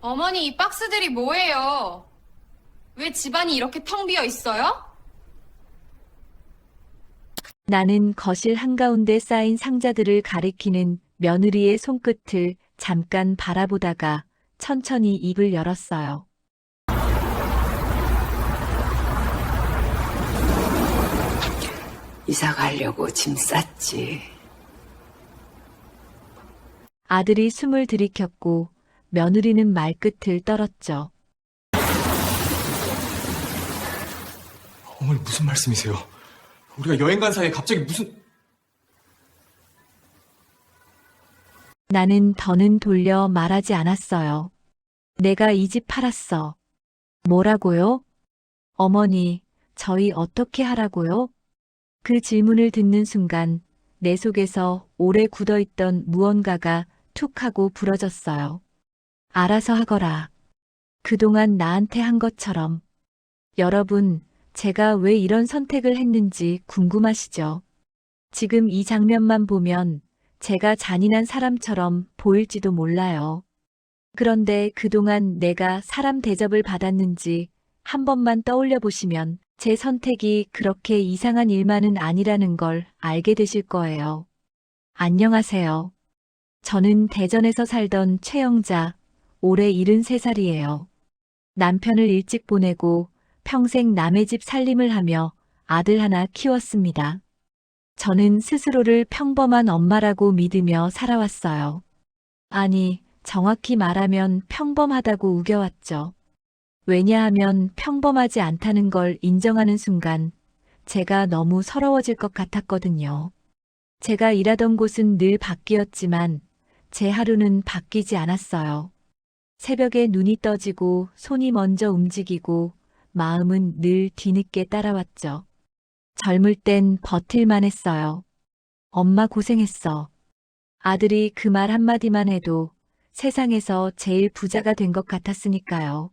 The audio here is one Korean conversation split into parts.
어머니, 이 박스들이 뭐예요? 왜 집안이 이렇게 텅 비어 있어요? 나는 거실 한가운데 쌓인 상자들을 가리키는 며느리의 손끝을 잠깐 바라보다가 천천히 입을 열었어요. 이사 가려고 짐 쌌지. 아들이 숨을 들이켰고 며느리는 말끝을 떨었죠. 어머니 무슨 말씀이세요? 우리가 여행 간 사이에 갑자기 무슨... 나는 더는 돌려 말하지 않았어요. 내가 이 집 팔았어. 뭐라고요? 어머니, 저희 어떻게 하라고요? 그 질문을 듣는 순간 내 속에서 오래 굳어있던 무언가가 툭 하고 부러졌어요. 알아서 하거라. 그동안 나한테 한 것처럼. 여러분, 제가 왜 이런 선택을 했는지 궁금하시죠? 지금 이 장면만 보면 제가 잔인한 사람처럼 보일지도 몰라요. 그런데 그동안 내가 사람 대접을 받았는지 한 번만 떠올려 보시면 제 선택이 그렇게 이상한 일만은 아니라는 걸 알게 되실 거예요. 안녕하세요. 저는 대전에서 살던 최영자, 올해 73살이에요. 남편을 일찍 보내고 평생 남의 집 살림을 하며 아들 하나 키웠습니다. 저는 스스로를 평범한 엄마라고 믿으며 살아왔어요. 아니, 정확히 말하면 평범하다고 우겨왔죠. 왜냐하면 평범하지 않다는 걸 인정하는 순간 제가 너무 서러워질 것 같았거든요. 제가 일하던 곳은 늘 바뀌었지만 제 하루는 바뀌지 않았어요. 새벽에 눈이 떠지고 손이 먼저 움직이고 마음은 늘 뒤늦게 따라왔죠. 젊을 땐 버틸만 했어요. 엄마 고생했어. 아들이 그 말 한마디만 해도 세상에서 제일 부자가 된 것 같았으니까요.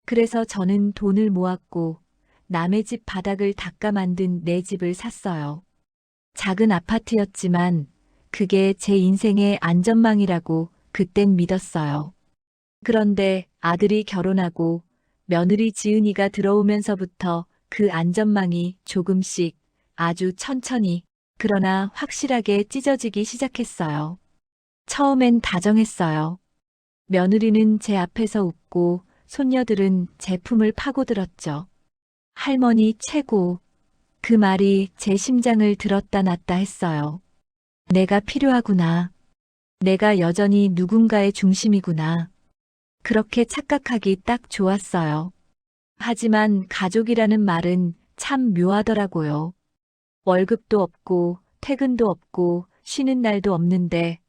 그래서 저는 돈을 모았고 남의 집 바닥을 닦아 만든 내 집을 샀어요. 작은 아파트였지만 그게 제 인생의 안전망이라고 그땐 믿었어요. 그런데 아들이 결혼하고 며느리 지은이가 들어오면서부터 그 안전망이 조금씩 아주 천천히 그러나 확실하게 찢어지기 시작했어요. 처음엔 다정했어요. 며느리는 제 앞에서 웃고 손녀들은 제품을 파고들었죠. 할머니 최고. 그 말이 제 심장을 들었다 놨다 했어요. 내가 필요하구나. 내가 여전히 누군가의 중심이구나. 그렇게 착각하기 딱 좋았어요. 하지만 가족이라는 말은 참 묘하더라고요. 월급도 없고 퇴근도 없고 쉬는 날도 없는데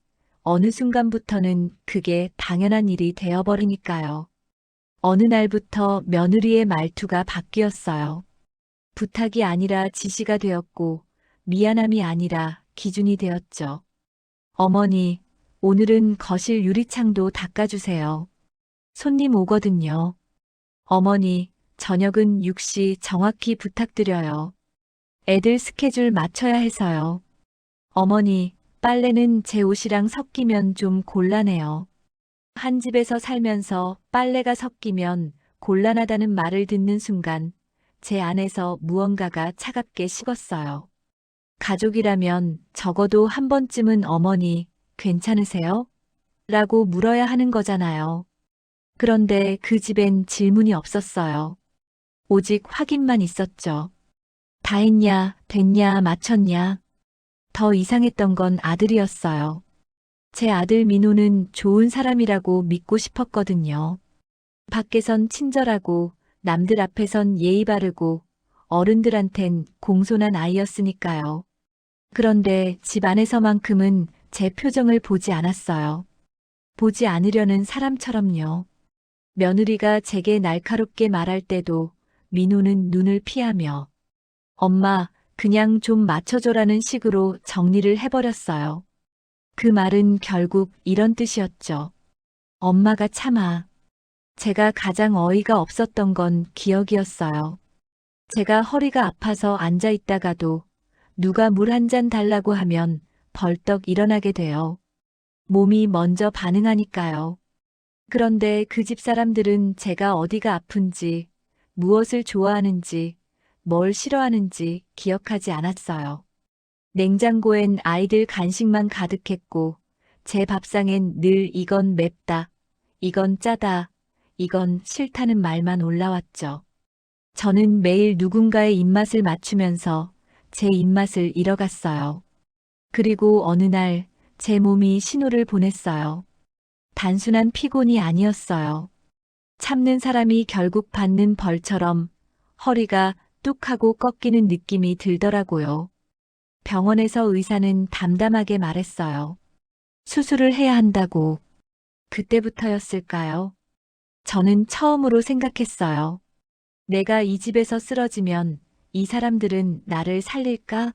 어느 순간부터는 그게 당연한 일이 되어버리니까요. 어느 날부터 며느리의 말투가 바뀌었어요. 부탁이 아니라 지시가 되었고 미안함이 아니라 기준이 되었죠. 어머니, 오늘은 거실 유리창도 닦아주세요. 손님 오거든요. 어머니, 저녁은 6시 정확히 부탁드려요. 애들 스케줄 맞춰야 해서요. 어머니, 빨래는 제 옷이랑 섞이면 좀 곤란해요. 한 집에서 살면서 빨래가 섞이면 곤란하다는 말을 듣는 순간 제 안에서 무언가가 차갑게 식었어요. 가족이라면 적어도 한 번쯤은 어머니, 괜찮으세요? 라고 물어야 하는 거잖아요. 그런데 그 집엔 질문이 없었어요. 오직 확인만 있었죠. 다 했냐, 됐냐, 맞췄냐. 더 이상했던 건 아들이었어요. 제 아들 민호는 좋은 사람이라고 믿고 싶었거든요. 밖에선 친절하고 남들 앞에선 예의 바르고 어른들한텐 공손한 아이였으니까요. 그런데 집 안에서만큼은 제 표정을 보지 않았어요. 보지 않으려는 사람처럼요. 며느리가 제게 날카롭게 말할 때도 민호는 눈을 피하며 엄마, 그냥 좀 맞춰줘라는 식으로 정리를 해버렸어요. 그 말은 결국 이런 뜻이었죠. 엄마가 참아. 제가 가장 어이가 없었던 건 기억이었어요. 제가 허리가 아파서 앉아 있다가도 누가 물 한 잔 달라고 하면 벌떡 일어나게 돼요. 몸이 먼저 반응하니까요. 그런데 그 집 사람들은 제가 어디가 아픈지, 무엇을 좋아하는지, 뭘 싫어하는지 기억하지 않았어요. 냉장고엔 아이들 간식만 가득했고, 제 밥상엔 늘 이건 맵다, 이건 짜다, 이건 싫다는 말만 올라왔죠. 저는 매일 누군가의 입맛을 맞추면서 제 입맛을 잃어갔어요. 그리고 어느 날 제 몸이 신호를 보냈어요. 단순한 피곤이 아니었어요. 참는 사람이 결국 받는 벌처럼 허리가 뚝 하고 꺾이는 느낌이 들더라고요. 병원에서 의사는 담담하게 말했어요. 수술을 해야 한다고. 그때부터였을까요? 저는 처음으로 생각했어요. 내가 이 집에서 쓰러지면 이 사람들은 나를 살릴까?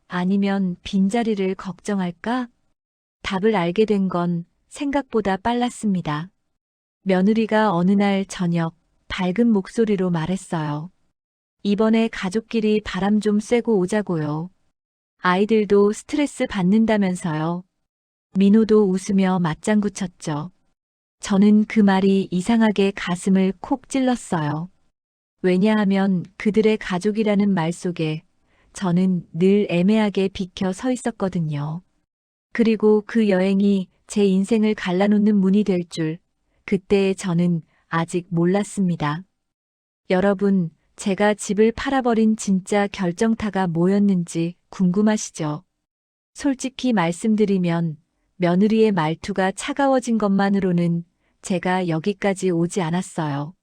아니면 빈자리를 걱정할까? 답을 알게 된 건 생각보다 빨랐습니다. 며느리가 어느 날 저녁 밝은 목소리로 말했어요. 이번에 가족끼리 바람 좀 쐬고 오자고요. 아이들도 스트레스 받는다면서요. 민호도 웃으며 맞장구 쳤죠. 저는 그 말이 이상하게 가슴을 콕 찔렀어요. 왜냐하면 그들의 가족이라는 말 속에 저는 늘 애매하게 비켜 서 있었거든요. 그리고 그 여행이 제 인생을 갈라놓는 문이 될 줄 그때의 저는 아직 몰랐습니다. 여러분, 제가 집을 팔아버린 진짜 결정타가 뭐였는지 궁금하시죠? 솔직히 말씀드리면 며느리의 말투가 차가워진 것만으로는 제가 여기까지 오지 않았어요.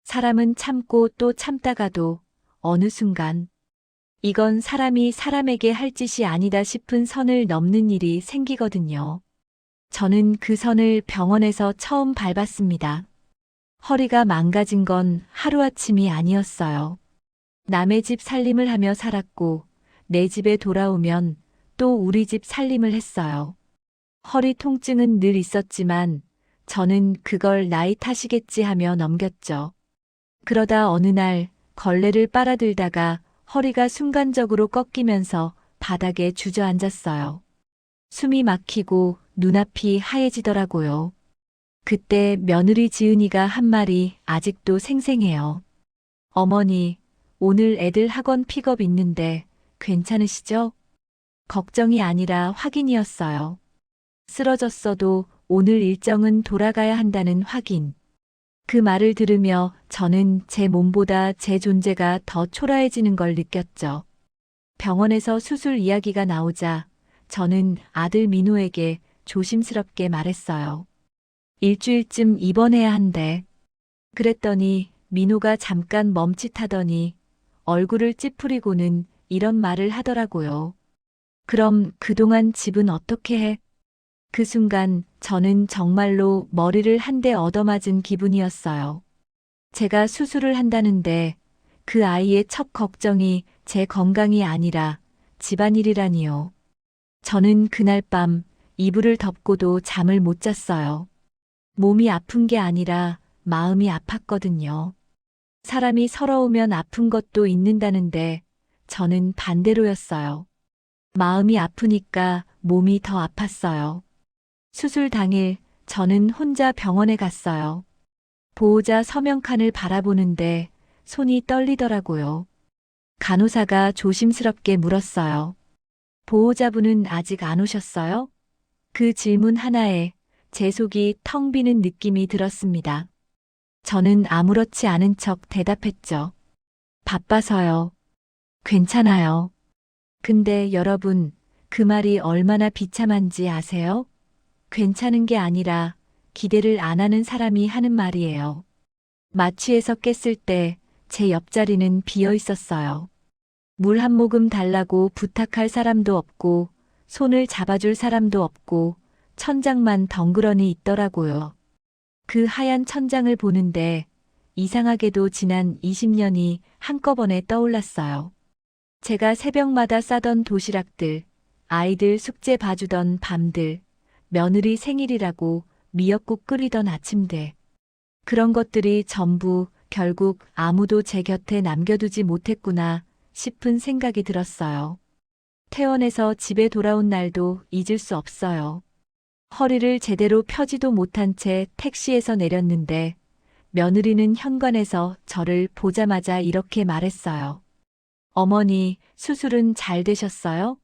사람은 참고 또 참다가도 어느 순간 이건 사람이 사람에게 할 짓이 아니다 싶은 선을 넘는 일이 생기거든요. 저는 그 선을 병원에서 처음 밟았습니다. 허리가 망가진 건 하루아침이 아니었어요. 남의 집 살림을 하며 살았고 내 집에 돌아오면 또 우리 집 살림을 했어요. 허리 통증은 늘 있었지만 저는 그걸 나이 탓이겠지 하며 넘겼죠. 그러다 어느 날 걸레를 빨아들다가 허리가 순간적으로 꺾이면서 바닥에 주저앉았어요. 숨이 막히고 눈앞이 하얘지더라고요. 그때 며느리 지은이가 한 말이 아직도 생생해요. 어머니, 오늘 애들 학원 픽업 있는데 괜찮으시죠? 걱정이 아니라 확인이었어요. 쓰러졌어도 오늘 일정은 돌아가야 한다는 확인. 그 말을 들으며 저는 제 몸보다 제 존재가 더 초라해지는 걸 느꼈죠. 병원에서 수술 이야기가 나오자 저는 아들 민호에게 조심스럽게 말했어요. 일주일쯤 입원해야 한대. 그랬더니 민호가 잠깐 멈칫하더니 얼굴을 찌푸리고는 이런 말을 하더라고요. 그럼 그동안 집은 어떻게 해? 그 순간 저는 정말로 머리를 한 대 얻어맞은 기분이었어요. 제가 수술을 한다는데 그 아이의 첫 걱정이 제 건강이 아니라 집안일이라니요. 저는 그날 밤 이불을 덮고도 잠을 못 잤어요. 몸이 아픈 게 아니라 마음이 아팠거든요. 사람이 서러우면 아픈 것도 있는다는데 저는 반대로였어요. 마음이 아프니까 몸이 더 아팠어요. 수술 당일 저는 혼자 병원에 갔어요. 보호자 서명칸을 바라보는데 손이 떨리더라고요. 간호사가 조심스럽게 물었어요. 보호자분은 아직 안 오셨어요? 그 질문 하나에 제 속이 텅 비는 느낌이 들었습니다. 저는 아무렇지 않은 척 대답했죠. 바빠서요. 괜찮아요. 근데 여러분, 그 말이 얼마나 비참한지 아세요? 괜찮은 게 아니라 기대를 안 하는 사람이 하는 말이에요. 마취에서 깼을 때 제 옆자리는 비어 있었어요. 물 한 모금 달라고 부탁할 사람도 없고 손을 잡아줄 사람도 없고 천장만 덩그러니 있더라고요. 그 하얀 천장을 보는데 이상하게도 지난 20년이 한꺼번에 떠올랐어요. 제가 새벽마다 싸던 도시락들, 아이들 숙제 봐주던 밤들, 며느리 생일이라고 미역국 끓이던 아침들. 그런 것들이 전부 결국 아무도 제 곁에 남겨두지 못했구나 싶은 생각이 들었어요. 퇴원해서 집에 돌아온 날도 잊을 수 없어요. 허리를 제대로 펴지도 못한 채 택시에서 내렸는데 며느리는 현관에서 저를 보자마자 이렇게 말했어요. 어머니, 수술은 잘 되셨어요?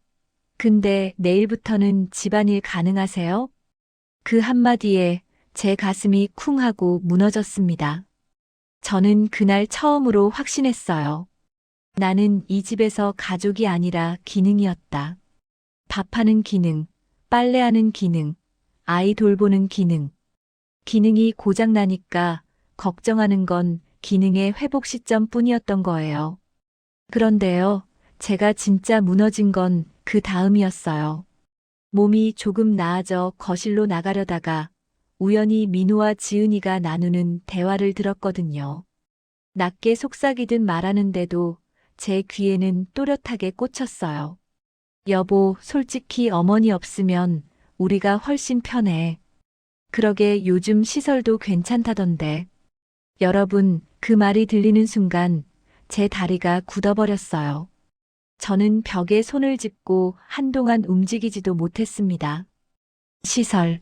근데 내일부터는 집안일 가능하세요? 그 한마디에 제 가슴이 쿵 하고 무너졌습니다. 저는 그날 처음으로 확신했어요. 나는 이 집에서 가족이 아니라 기능이었다. 밥하는 기능, 빨래하는 기능, 아이 돌보는 기능. 기능이 고장나니까 걱정하는 건 기능의 회복 시점뿐이었던 거예요. 그런데요, 제가 진짜 무너진 건 그 다음이었어요. 몸이 조금 나아져 거실로 나가려다가 우연히 민우와 지은이가 나누는 대화를 들었거든요. 낮게 속삭이듯 말하는데도 제 귀에는 또렷하게 꽂혔어요. 여보, 솔직히 어머니 없으면 우리가 훨씬 편해. 그러게 요즘 시설도 괜찮다던데. 여러분, 그 말이 들리는 순간 제 다리가 굳어버렸어요. 저는 벽에 손을 짚고 한동안 움직이지도 못했습니다. 시설.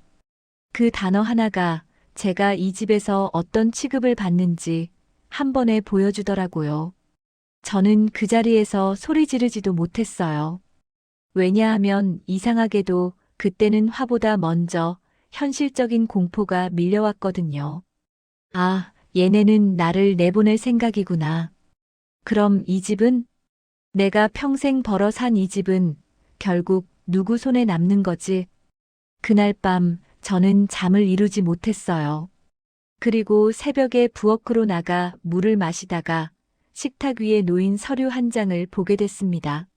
그 단어 하나가 제가 이 집에서 어떤 취급을 받는지 한 번에 보여주더라고요. 저는 그 자리에서 소리 지르지도 못했어요. 왜냐하면 이상하게도 그때는 화보다 먼저 현실적인 공포가 밀려왔거든요. 아, 얘네는 나를 내보낼 생각이구나. 그럼 이 집은? 내가 평생 벌어 산 이 집은 결국 누구 손에 남는 거지? 그날 밤 저는 잠을 이루지 못했어요. 그리고 새벽에 부엌으로 나가 물을 마시다가 식탁 위에 놓인 서류 한 장을 보게 됐습니다.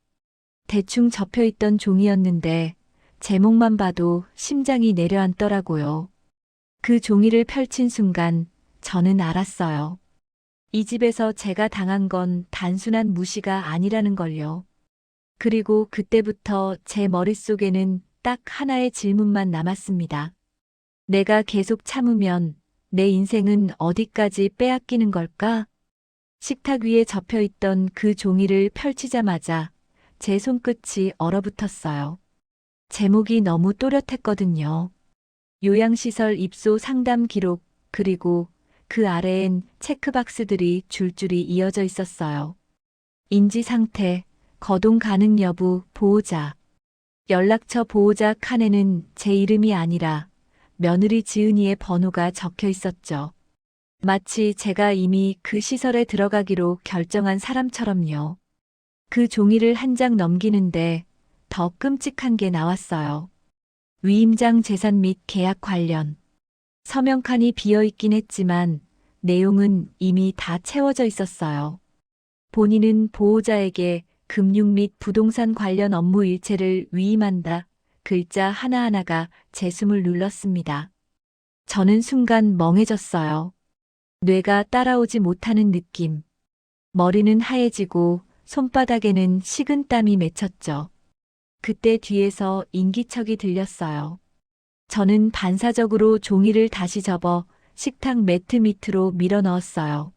대충 접혀 있던 종이였는데 제목만 봐도 심장이 내려앉더라고요. 그 종이를 펼친 순간 저는 알았어요. 이 집에서 제가 당한 건 단순한 무시가 아니라는 걸요. 그리고 그때부터 제 머릿속에는 딱 하나의 질문만 남았습니다. 내가 계속 참으면 내 인생은 어디까지 빼앗기는 걸까? 식탁 위에 접혀 있던 그 종이를 펼치자마자 제 손끝이 얼어붙었어요. 제목이 너무 또렷했거든요. 요양시설 입소 상담 기록, 그리고 그 아래엔 체크박스들이 줄줄이 이어져 있었어요. 인지 상태, 거동 가능 여부, 보호자. 연락처 보호자 칸에는 제 이름이 아니라 며느리 지은이의 번호가 적혀 있었죠. 마치 제가 이미 그 시설에 들어가기로 결정한 사람처럼요. 그 종이를 한 장 넘기는데 더 끔찍한 게 나왔어요. 위임장 재산 및 계약 관련. 서명칸이 비어있긴 했지만 내용은 이미 다 채워져 있었어요. 본인은 보호자에게 금융 및 부동산 관련 업무 일체를 위임한다. 글자 하나하나가 제 숨을 눌렀습니다. 저는 순간 멍해졌어요. 뇌가 따라오지 못하는 느낌. 머리는 하얘지고 손바닥에는 식은땀이 맺혔죠. 그때 뒤에서 인기척이 들렸어요. 저는 반사적으로 종이를 다시 접어 식탁 매트 밑으로 밀어 넣었어요.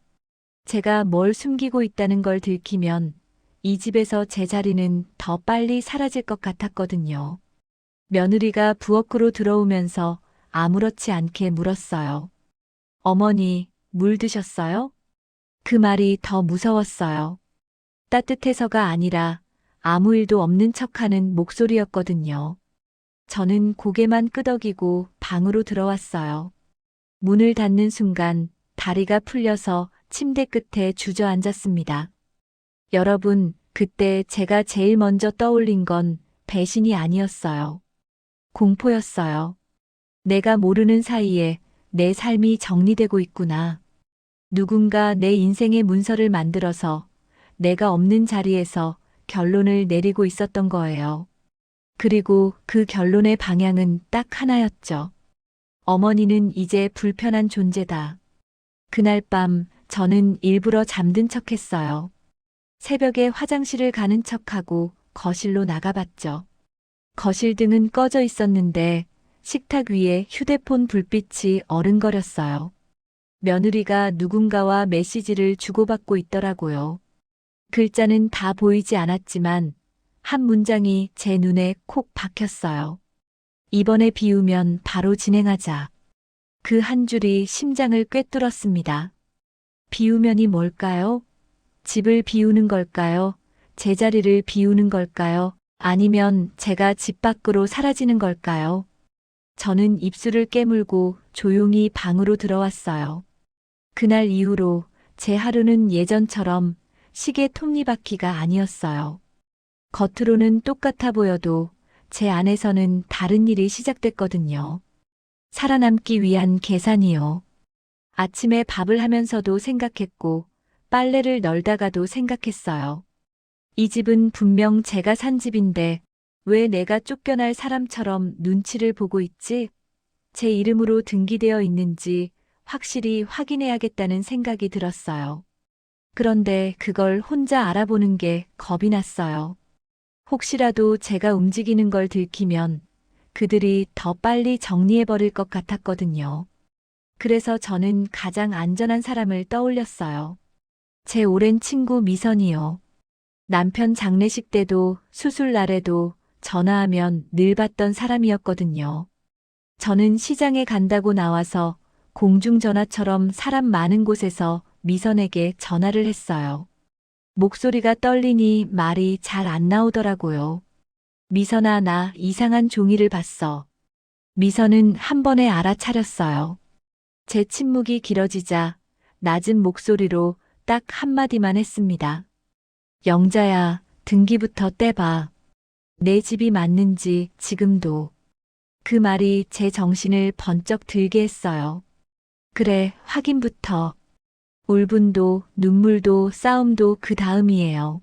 제가 뭘 숨기고 있다는 걸 들키면 이 집에서 제 자리는 더 빨리 사라질 것 같았거든요. 며느리가 부엌으로 들어오면서 아무렇지 않게 물었어요. 어머니, 물 드셨어요? 그 말이 더 무서웠어요. 따뜻해서가 아니라 아무 일도 없는 척하는 목소리였거든요. 저는 고개만 끄덕이고 방으로 들어왔어요. 문을 닫는 순간 다리가 풀려서 침대 끝에 주저앉았습니다. 여러분, 그때 제가 제일 먼저 떠올린 건 배신이 아니었어요. 공포였어요. 내가 모르는 사이에 내 삶이 정리되고 있구나. 누군가 내 인생의 문서를 만들어서 내가 없는 자리에서 결론을 내리고 있었던 거예요. 그리고 그 결론의 방향은 딱 하나였죠. 어머니는 이제 불편한 존재다. 그날 밤 저는 일부러 잠든 척했어요. 새벽에 화장실을 가는 척하고 거실로 나가봤죠. 거실 등은 꺼져 있었는데 식탁 위에 휴대폰 불빛이 어른거렸어요. 며느리가 누군가와 메시지를 주고받고 있더라고요. 글자는 다 보이지 않았지만 한 문장이 제 눈에 콕 박혔어요. 이번에 비우면 바로 진행하자. 그 한 줄이 심장을 꿰뚫었습니다. 비우면이 뭘까요? 집을 비우는 걸까요? 제자리를 비우는 걸까요? 아니면 제가 집 밖으로 사라지는 걸까요? 저는 입술을 깨물고 조용히 방으로 들어왔어요. 그날 이후로 제 하루는 예전처럼 시계 톱니바퀴가 아니었어요. 겉으로는 똑같아 보여도 제 안에서는 다른 일이 시작됐거든요. 살아남기 위한 계산이요. 아침에 밥을 하면서도 생각했고, 빨래를 널다가도 생각했어요. 이 집은 분명 제가 산 집인데, 왜 내가 쫓겨날 사람처럼 눈치를 보고 있지? 제 이름으로 등기되어 있는지 확실히 확인해야겠다는 생각이 들었어요. 그런데 그걸 혼자 알아보는 게 겁이 났어요. 혹시라도 제가 움직이는 걸 들키면 그들이 더 빨리 정리해버릴 것 같았거든요. 그래서 저는 가장 안전한 사람을 떠올렸어요. 제 오랜 친구 미선이요. 남편 장례식 때도 수술 날에도 전화하면 늘 받던 사람이었거든요. 저는 시장에 간다고 나와서 공중전화처럼 사람 많은 곳에서 미선에게 전화를 했어요. 목소리가 떨리니 말이 잘 안 나오더라고요. 미선아, 나 이상한 종이를 봤어. 미선은 한 번에 알아차렸어요. 제 침묵이 길어지자 낮은 목소리로 딱 한마디만 했습니다. 영자야, 등기부터 떼봐. 내 집이 맞는지 지금도. 그 말이 제 정신을 번쩍 들게 했어요. 그래, 확인부터. 울분도 눈물도 싸움도 그 다음이에요.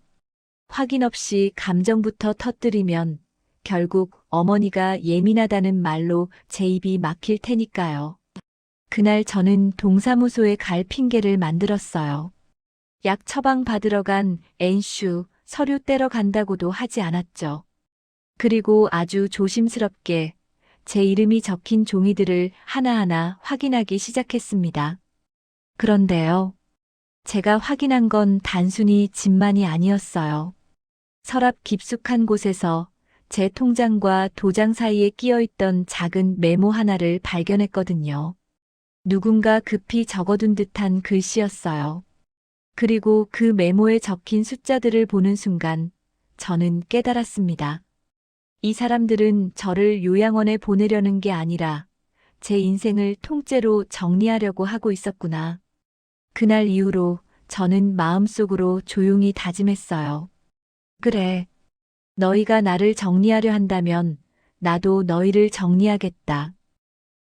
확인 없이 감정부터 터뜨리면 결국 어머니가 예민하다는 말로 제 입이 막힐 테니까요. 그날 저는 동사무소에 갈 핑계를 만들었어요. 약 처방 받으러 간 엔슈 서류 떼러 간다고도 하지 않았죠. 그리고 아주 조심스럽게 제 이름이 적힌 종이들을 하나하나 확인하기 시작했습니다. 그런데요. 제가 확인한 건 단순히 집만이 아니었어요. 서랍 깊숙한 곳에서 제 통장과 도장 사이에 끼어 있던 작은 메모 하나를 발견했거든요. 누군가 급히 적어둔 듯한 글씨였어요. 그리고 그 메모에 적힌 숫자들을 보는 순간 저는 깨달았습니다. 이 사람들은 저를 요양원에 보내려는 게 아니라 제 인생을 통째로 정리하려고 하고 있었구나. 그날 이후로 저는 마음속으로 조용히 다짐했어요. 그래. 너희가 나를 정리하려 한다면 나도 너희를 정리하겠다.